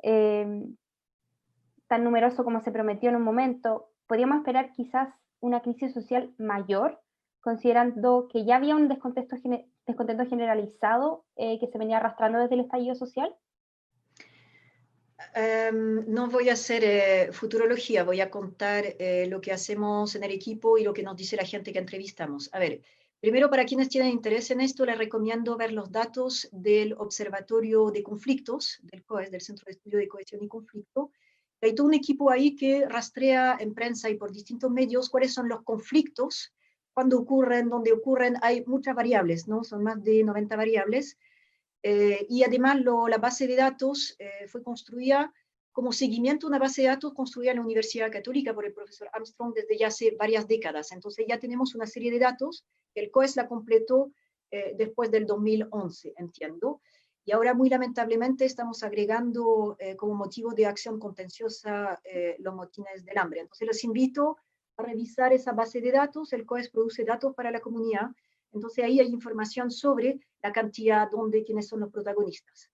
eh, tan numeroso como se prometió en un momento, ¿podríamos esperar quizás una crisis social mayor, considerando que ya había un descontento generalizado que se venía arrastrando desde el estallido social? No voy a hacer futurología, voy a contar lo que hacemos en el equipo y lo que nos dice la gente que entrevistamos. A ver, primero para quienes tienen interés en esto, les recomiendo ver los datos del Observatorio de Conflictos, del COES, del Centro de Estudio de Cohesión y Conflicto. Hay todo un equipo ahí que rastrea en prensa y por distintos medios cuáles son los conflictos, cuándo ocurren, dónde ocurren. Hay muchas variables, ¿no? Son más de 90 variables y además la base de datos fue construida como seguimiento a una base de datos construida en la Universidad Católica por el profesor Armstrong desde ya hace varias décadas. Entonces ya tenemos una serie de datos, el COES la completó después del 2011, entiendo. Y ahora muy lamentablemente estamos agregando como motivo de acción contenciosa los motines del hambre. Entonces los invito a revisar esa base de datos. El COES produce datos para la comunidad. Entonces ahí hay información sobre la cantidad, dónde, quiénes son los protagonistas.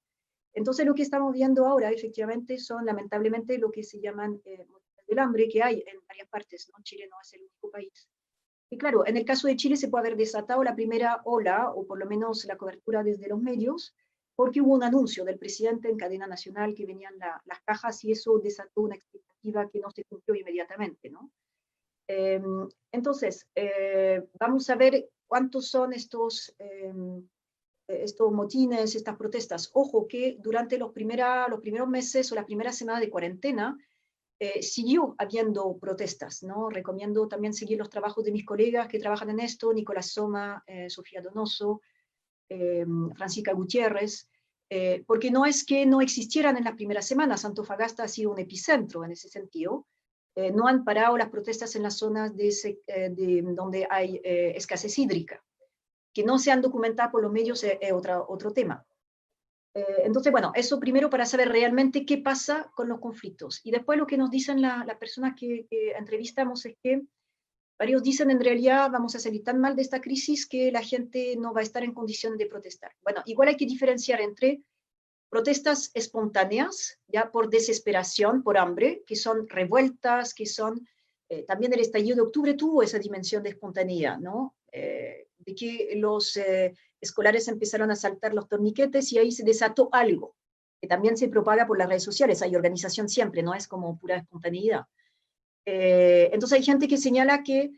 Entonces lo que estamos viendo ahora efectivamente son lamentablemente lo que se llaman del hambre que hay en varias partes, ¿no? Chile no es el único país. Y claro, en el caso de Chile se puede haber desatado la primera ola, o por lo menos la cobertura desde los medios, porque hubo un anuncio del presidente en cadena nacional que venían las cajas y eso desató una expectativa que no se cumplió inmediatamente, ¿no? Entonces, vamos a ver cuántos son estos estos motines, estas protestas. Ojo que durante los primeros meses o la primera semana de cuarentena, siguió habiendo protestas, ¿no? Recomiendo también seguir los trabajos de mis colegas que trabajan en esto, Nicolás Soma, Sofía Donoso, Francisca Gutiérrez, porque no es que no existieran en las primeras semanas, Antofagasta ha sido un epicentro en ese sentido, no han parado las protestas en las zonas donde hay escasez hídrica, que no se han documentado por los medios es otro tema. Entonces, bueno, eso primero para saber realmente qué pasa con los conflictos. Y después lo que nos dicen las personas que entrevistamos es que varios dicen en realidad vamos a salir tan mal de esta crisis que la gente no va a estar en condición de protestar. Bueno, igual hay que diferenciar entre protestas espontáneas, ya por desesperación, por hambre, que son revueltas, que son... también el estallido de octubre tuvo esa dimensión de espontaneidad, ¿no? De que los escolares empezaron a saltar los torniquetes y ahí se desató algo, que también se propaga por las redes sociales, hay organización siempre, no es como pura espontaneidad. Entonces hay gente que señala que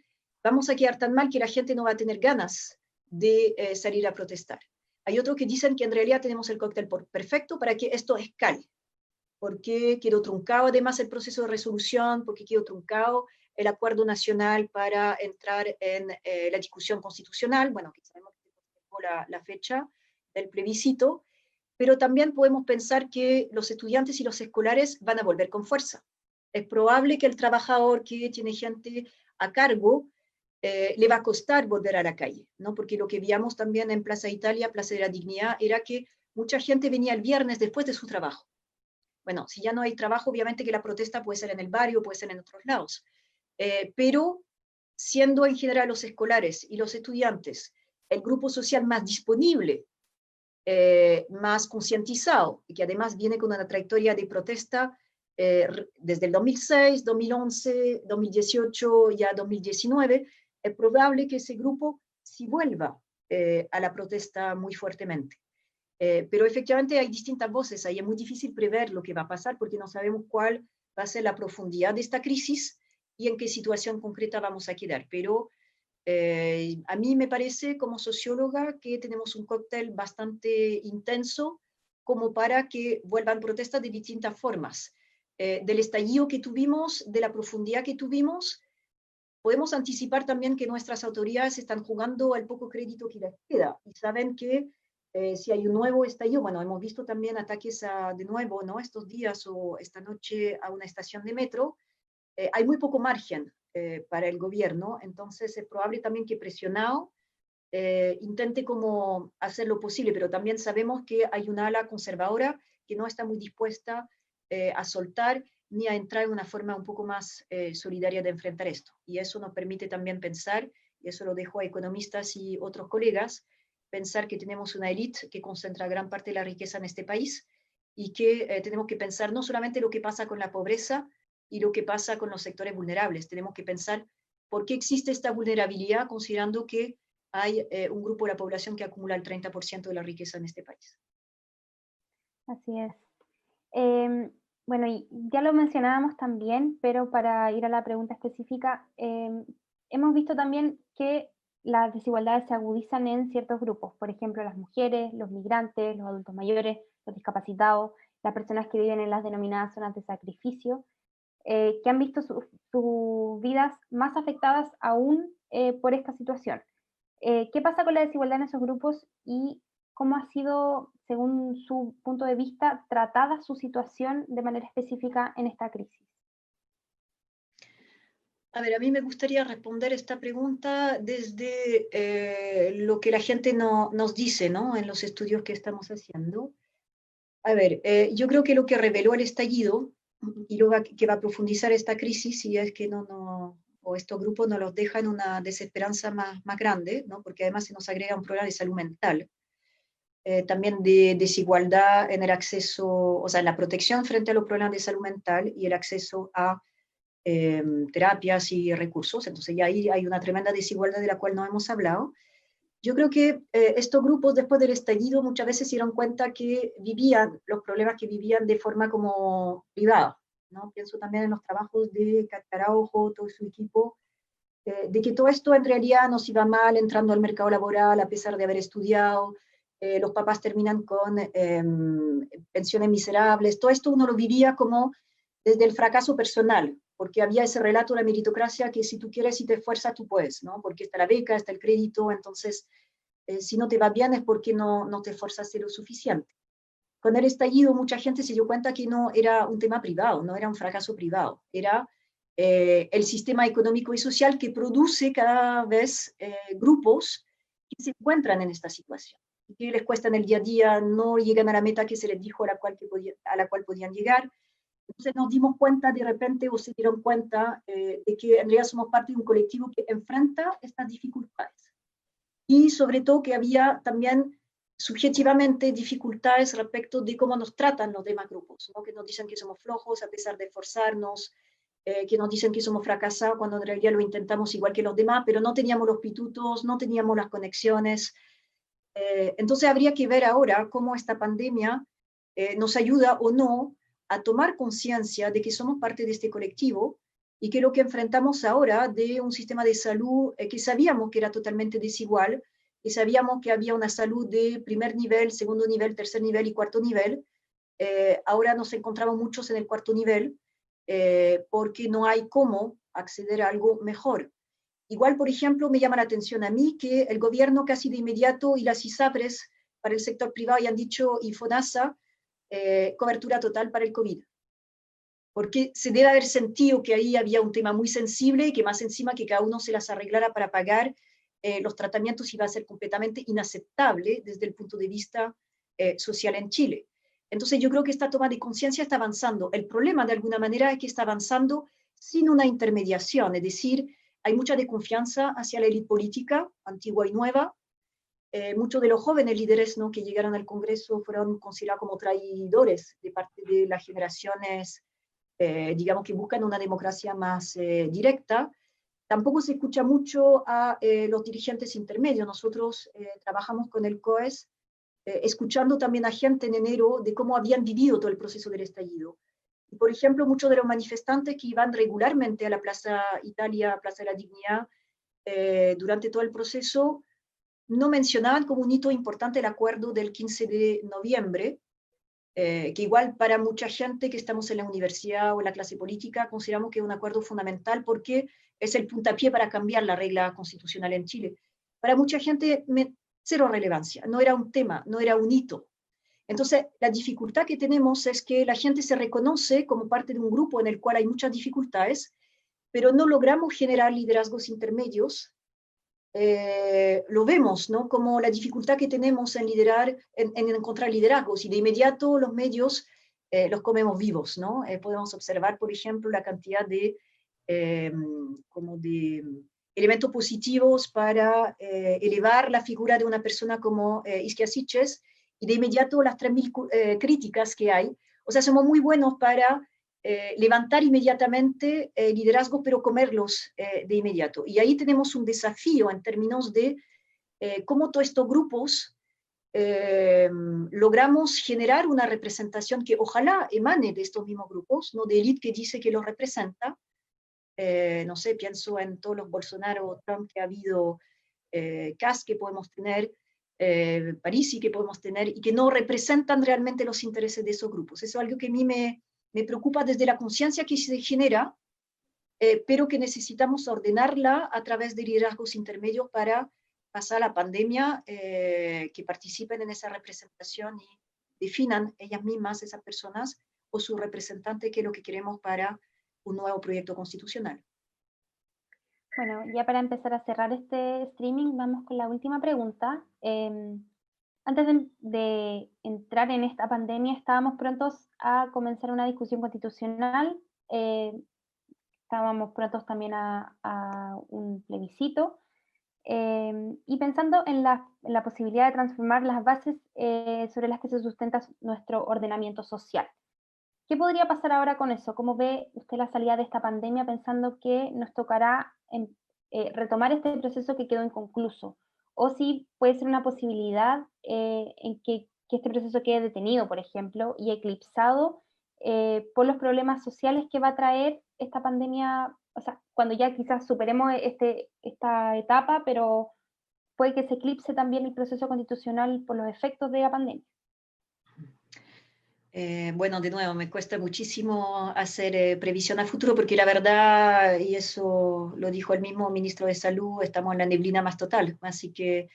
vamos a quedar tan mal que la gente no va a tener ganas de salir a protestar. Hay otros que dicen que en realidad tenemos el cóctel perfecto para que esto escale, porque quedó truncado además el proceso de resolución, porque quedó truncado el acuerdo nacional para entrar en la discusión constitucional, bueno, que sabemos que se la fecha del plebiscito, pero también podemos pensar que los estudiantes y los escolares van a volver con fuerza. Es probable que el trabajador que tiene gente a cargo le va a costar volver a la calle, ¿no? Porque lo que veíamos también en Plaza Italia, Plaza de la Dignidad, era que mucha gente venía el viernes después de su trabajo. Bueno, si ya no hay trabajo, obviamente que la protesta puede ser en el barrio, puede ser en otros lados, pero siendo en general los escolares y los estudiantes el grupo social más disponible, más concientizado, y que además viene con una trayectoria de protesta desde el 2006, 2011, 2018 y a 2019, es probable que ese grupo sí vuelva a la protesta muy fuertemente. Pero efectivamente hay distintas voces, ahí es muy difícil prever lo que va a pasar porque no sabemos cuál va a ser la profundidad de esta crisis y en qué situación concreta vamos a quedar. Pero a mí me parece como socióloga que tenemos un cóctel bastante intenso como para que vuelvan protestas de distintas formas. Del estallido que tuvimos, de la profundidad que tuvimos, podemos anticipar también que nuestras autoridades están jugando al poco crédito que les queda y saben que si hay un nuevo estallido, bueno, hemos visto también ataques de nuevo, ¿no? Estos días o esta noche a una estación de metro, hay muy poco margen para el gobierno, entonces es probable también que presionado intente como hacer lo posible, pero también sabemos que hay una ala conservadora que no está muy dispuesta a soltar ni a entrar en una forma un poco más solidaria de enfrentar esto. Y eso nos permite también pensar, y eso lo dejo a economistas y otros colegas, pensar que tenemos una élite que concentra gran parte de la riqueza en este país y que tenemos que pensar no solamente lo que pasa con la pobreza y lo que pasa con los sectores vulnerables, tenemos que pensar por qué existe esta vulnerabilidad considerando que hay un grupo de la población que acumula el 30% de la riqueza en este país. Así es. Bueno, y ya lo mencionábamos también, pero para ir a la pregunta específica, hemos visto también que las desigualdades se agudizan en ciertos grupos, por ejemplo, las mujeres, los migrantes, los adultos mayores, los discapacitados, las personas que viven en las denominadas zonas de sacrificio, que han visto sus vidas más afectadas aún por esta situación. ¿Qué pasa con la desigualdad en esos grupos y cómo ha sido, según su punto de vista, tratada su situación de manera específica en esta crisis? A ver, a mí me gustaría responder esta pregunta desde lo que la gente nos dice, ¿no? En los estudios que estamos haciendo. A ver, yo creo que lo que reveló el estallido y lo que va a profundizar esta crisis, y es que o estos grupos nos los dejan en una desesperanza más grande, ¿no? Porque además se nos agrega un problema de salud mental, también de desigualdad en el acceso, o sea, en la protección frente a los problemas de salud mental y el acceso a terapias y recursos. Entonces ya ahí hay una tremenda desigualdad de la cual no hemos hablado. Yo creo que estos grupos después del estallido muchas veces se dieron cuenta que vivían los problemas que vivían de forma como privada, ¿no? Pienso también en los trabajos de Araujo, todo su equipo, de que todo esto en realidad nos iba mal entrando al mercado laboral a pesar de haber estudiado, los papás terminan con pensiones miserables, todo esto uno lo vivía como desde el fracaso personal, porque había ese relato de la meritocracia que si tú quieres y te esfuerzas, tú puedes, ¿no? Porque está la beca, está el crédito, entonces si no te va bien es porque no te esforzaste lo suficiente. Con el estallido mucha gente se dio cuenta que no era un tema privado, no era un fracaso privado, era el sistema económico y social que produce cada vez grupos que se encuentran en esta situación, y que les cuesta en el día a día, no llegan a la meta que se les dijo a la cual podían llegar. Entonces nos dimos cuenta de repente, o se dieron cuenta, de que en realidad somos parte de un colectivo que enfrenta estas dificultades. Y sobre todo que había también subjetivamente dificultades respecto de cómo nos tratan los demás grupos, ¿no? Que nos dicen que somos flojos a pesar de esforzarnos, que nos dicen que somos fracasados cuando en realidad lo intentamos igual que los demás, pero no teníamos los pitutos, no teníamos las conexiones. Entonces habría que ver ahora cómo esta pandemia nos ayuda o no a tomar conciencia de que somos parte de este colectivo y que lo que enfrentamos ahora de un sistema de salud que sabíamos que era totalmente desigual, que sabíamos que había una salud de primer nivel, segundo nivel, tercer nivel y cuarto nivel, ahora nos encontramos muchos en el cuarto nivel porque no hay cómo acceder a algo mejor. Igual, por ejemplo, me llama la atención a mí que el gobierno casi de inmediato y las ISAPRES para el sector privado ya han dicho, y FONASA, cobertura total para el COVID. Porque se debe haber sentido que ahí había un tema muy sensible y que más encima que cada uno se las arreglara para pagar los tratamientos iba a ser completamente inaceptable desde el punto de vista social en Chile. Entonces yo creo que esta toma de conciencia está avanzando. El problema de alguna manera es que está avanzando sin una intermediación, es decir, hay mucha desconfianza hacia la élite política, antigua y nueva. Muchos de los jóvenes líderes, ¿no?, que llegaron al Congreso fueron considerados como traidores de parte de las generaciones, digamos, que buscan una democracia más directa. Tampoco se escucha mucho a los dirigentes intermedios. Nosotros trabajamos con el COES, escuchando también a gente en enero de cómo habían vivido todo el proceso del estallido. Y, por ejemplo, muchos de los manifestantes que iban regularmente a la Plaza Italia, Plaza de la Dignidad, durante todo el proceso, no mencionaban como un hito importante el acuerdo del 15 de noviembre, que igual para mucha gente que estamos en la universidad o en la clase política consideramos que es un acuerdo fundamental porque es el puntapié para cambiar la regla constitucional en Chile. Para mucha gente, cero relevancia, no era un tema, no era un hito. Entonces, la dificultad que tenemos es que la gente se reconoce como parte de un grupo en el cual hay muchas dificultades, pero no logramos generar liderazgos intermedios. Lo vemos, ¿no?, como la dificultad que tenemos en liderar, en encontrar liderazgos, y de inmediato los medios los comemos vivos, ¿no? Podemos observar, por ejemplo, la cantidad de, como de elementos positivos para elevar la figura de una persona como Isquia Siches, y de inmediato las 3.000 críticas que hay. O sea, somos muy buenos para levantar inmediatamente liderazgo, pero comerlos de inmediato. Y ahí tenemos un desafío en términos de cómo todos estos grupos logramos generar una representación que ojalá emane de estos mismos grupos, no de élite que dice que los representa. No sé, pienso en todos los Bolsonaro, Trump que ha habido, Kass que podemos tener, Parisi que podemos tener, y que no representan realmente los intereses de esos grupos. Eso es algo que a mí me preocupa desde la conciencia que se genera, pero que necesitamos ordenarla a través de liderazgos intermedios para pasar la pandemia, que participen en esa representación y definan ellas mismas, esas personas, o su representante, qué es lo que queremos para un nuevo proyecto constitucional. Bueno, ya para empezar a cerrar este streaming, vamos con la última pregunta. Antes de entrar en esta pandemia, estábamos prontos a comenzar una discusión constitucional, estábamos prontos también a un plebiscito, y pensando en la posibilidad de transformar las bases sobre las que se sustenta nuestro ordenamiento social. ¿Qué podría pasar ahora con eso? ¿Cómo ve usted la salida de esta pandemia pensando que nos tocará retomar este proceso que quedó inconcluso? O si puede ser una posibilidad en que este proceso quede detenido, por ejemplo, y eclipsado por los problemas sociales que va a traer esta pandemia, o sea, cuando ya quizás superemos esta etapa, pero puede que se eclipse también el proceso constitucional por los efectos de la pandemia. Bueno, de nuevo, me cuesta muchísimo hacer previsión a futuro porque la verdad, y eso lo dijo el mismo ministro de Salud, estamos en la neblina más total, así que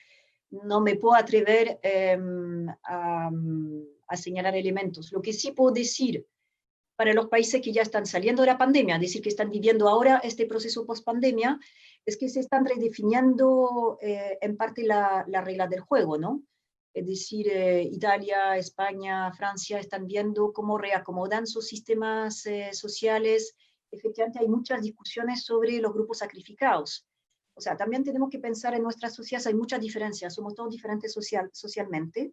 no me puedo atrever a señalar elementos. Lo que sí puedo decir para los países que ya están saliendo de la pandemia, es decir, que están viviendo ahora este proceso post-pandemia, es que se están redefiniendo en parte las reglas del juego, ¿no? Es decir, Italia, España, Francia están viendo cómo reacomodan sus sistemas sociales. Efectivamente, hay muchas discusiones sobre los grupos sacrificados. O sea, también tenemos que pensar en nuestras sociedades, hay muchas diferencias, somos todos diferentes socialmente,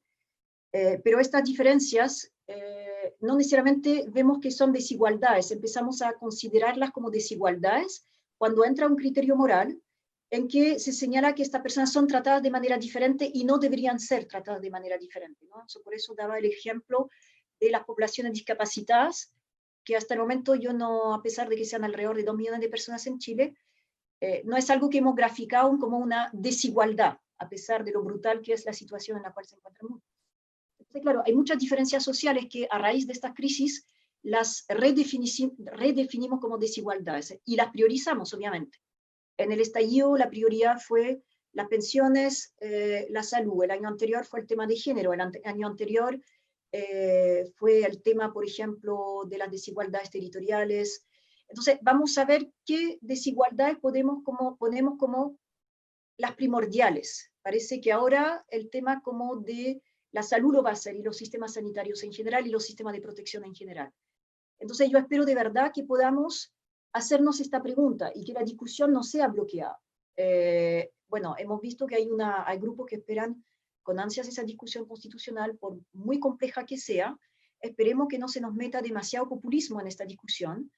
pero estas diferencias no necesariamente vemos que son desigualdades, empezamos a considerarlas como desigualdades cuando entra un criterio moral en que se señala que estas personas son tratadas de manera diferente y no deberían ser tratadas de manera diferente, ¿no? Por eso daba el ejemplo de las poblaciones discapacitadas, que hasta el momento yo no, a pesar de que sean alrededor de 2 millones de personas en Chile, no es algo que hemos graficado como una desigualdad, a pesar de lo brutal que es la situación en la cual se encuentra el mundo. Entonces, claro, hay muchas diferencias sociales que a raíz de esta crisis las redefinimos como desigualdades y las priorizamos, obviamente. En el estallido la prioridad fue las pensiones, la salud. El año anterior fue el tema de género, el año anterior fue el tema, por ejemplo, de las desigualdades territoriales. Entonces, vamos a ver qué desigualdades ponemos como las primordiales. Parece que ahora el tema como de la salud lo va a ser, y los sistemas sanitarios en general, y los sistemas de protección en general. Entonces yo espero de verdad que podamos hacernos esta pregunta y que la discusión no sea bloqueada. Bueno, hemos visto que hay grupos que esperan con ansias esa discusión constitucional, por muy compleja que sea. Esperemos que no se nos meta demasiado populismo en esta discusión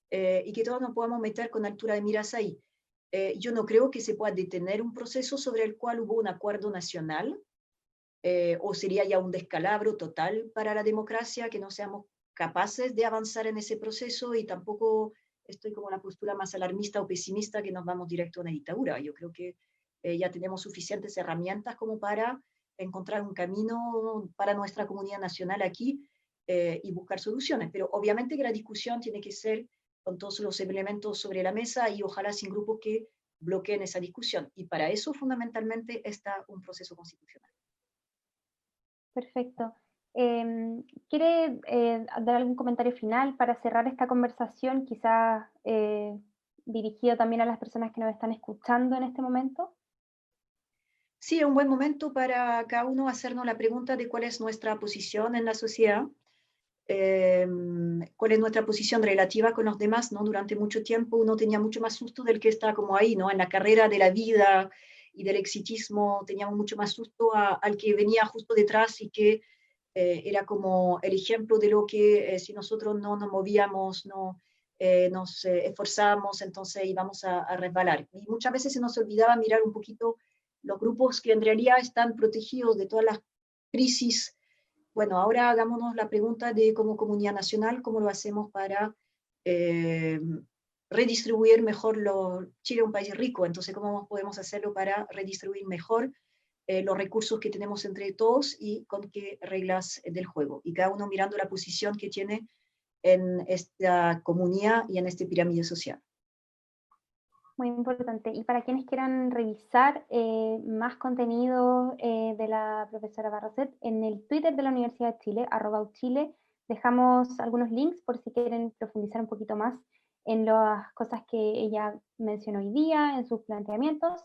y que todos nos podamos meter con altura de miras ahí. Yo no creo que se pueda detener un proceso sobre el cual hubo un acuerdo nacional, o sería ya un descalabro total para la democracia que no seamos capaces de avanzar en ese proceso, y tampoco estoy como la postura más alarmista o pesimista que nos vamos directo a una dictadura. Yo creo que ya tenemos suficientes herramientas como para encontrar un camino para nuestra comunidad nacional aquí y buscar soluciones. Pero obviamente que la discusión tiene que ser con todos los elementos sobre la mesa y ojalá sin grupos que bloqueen esa discusión. Y para eso fundamentalmente está un proceso constitucional. Perfecto. ¿Quiere dar algún comentario final para cerrar esta conversación, quizás dirigido también a las personas que nos están escuchando en este momento? Sí, es un buen momento para cada uno hacernos la pregunta de cuál es nuestra posición en la sociedad, cuál es nuestra posición relativa con los demás, ¿no? Durante mucho tiempo uno tenía mucho más susto del que está como ahí, ¿no? En la carrera de la vida y del exitismo teníamos mucho más susto al que venía justo detrás y que era como el ejemplo de lo que si nosotros no nos movíamos, no nos esforzábamos, entonces íbamos a resbalar. Y muchas veces se nos olvidaba mirar un poquito los grupos que en realidad están protegidos de todas las crisis. Bueno, ahora hagámonos la pregunta de como comunidad nacional, cómo lo hacemos para eh, redistribuir mejor Chile es un país rico, entonces cómo podemos hacerlo para redistribuir mejor los recursos que tenemos entre todos y con qué reglas del juego. Y cada uno mirando la posición que tiene en esta comunidad y en esta pirámide social. Muy importante. Y para quienes quieran revisar más contenido de la profesora Barracet, en el Twitter de la Universidad de Chile, @uchile, dejamos algunos links por si quieren profundizar un poquito más en las cosas que ella mencionó hoy día, en sus planteamientos.